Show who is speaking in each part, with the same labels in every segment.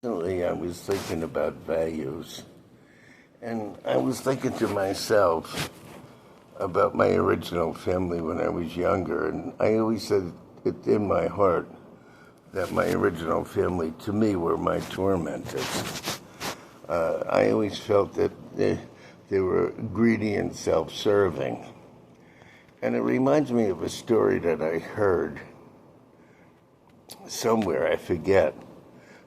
Speaker 1: Recently, I was thinking about values, and I was thinking to myself about my original family when I was younger, and I always said it in my heart that my original family, to me, were my tormentors. I always felt that they were greedy and self-serving, and it reminds me of a story that I heard somewhere, I forget.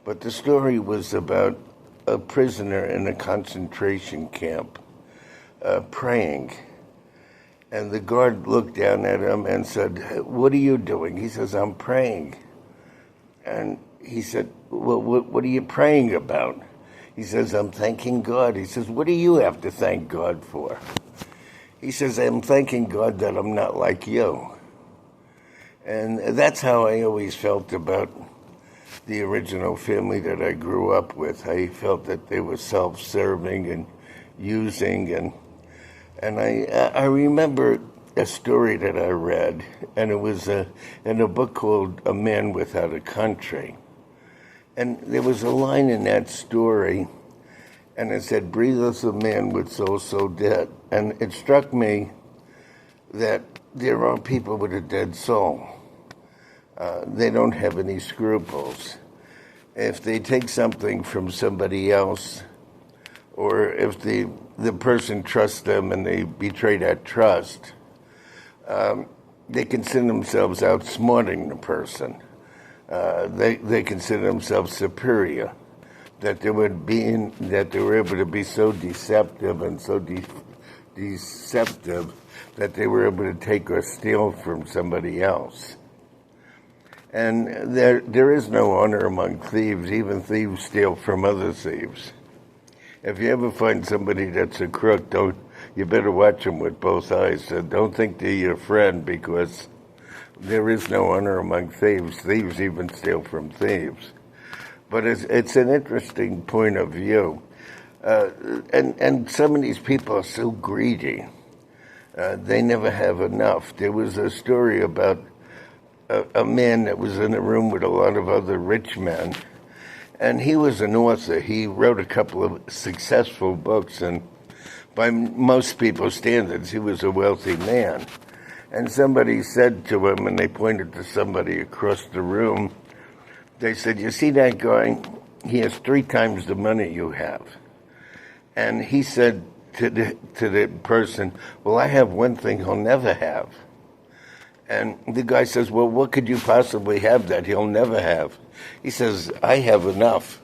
Speaker 1: But the story was about a prisoner in a concentration camp praying. And the guard looked down at him and said, "What are you doing?" He says, "I'm praying." And he said, "Well, what are you praying about?" He says, "I'm thanking God." He says, "What do you have to thank God for?" He says, "I'm thanking God that I'm not like you." And that's how I always felt about the original family that I grew up with. I felt that they were self-serving and using, and I remember a story that I read, and it was in a book called A Man Without a Country. And there was a line in that story, and it said, "Breatheth a man with soul so dead." And it struck me that there are people with a dead soul. They don't have any scruples. If they take something from somebody else, or if the person trusts them and they betray that trust, they consider themselves outsmarting the person. They consider themselves superior, that they were able to be so deceptive and so deceptive that they were able to take or steal from somebody else. And there is no honor among thieves. Even thieves steal from other thieves. If you ever find somebody that's a crook, you better watch them with both eyes. Don't think they're your friend, because there is no honor among thieves. Thieves even steal from thieves. But it's an interesting point of view. And some of these people are so greedy. They never have enough. There was a story about a man that was in a room with a lot of other rich men, and he was an author. He wrote a couple of successful books, and by most people's standards, he was a wealthy man. And somebody said to him, and they pointed to somebody across the room, they said, "You see that guy? He has 3 times the money you have." And he said to the person, "Well, I have one thing he'll never have." And the guy says, "Well, what could you possibly have that he'll never have?" He says, "I have enough."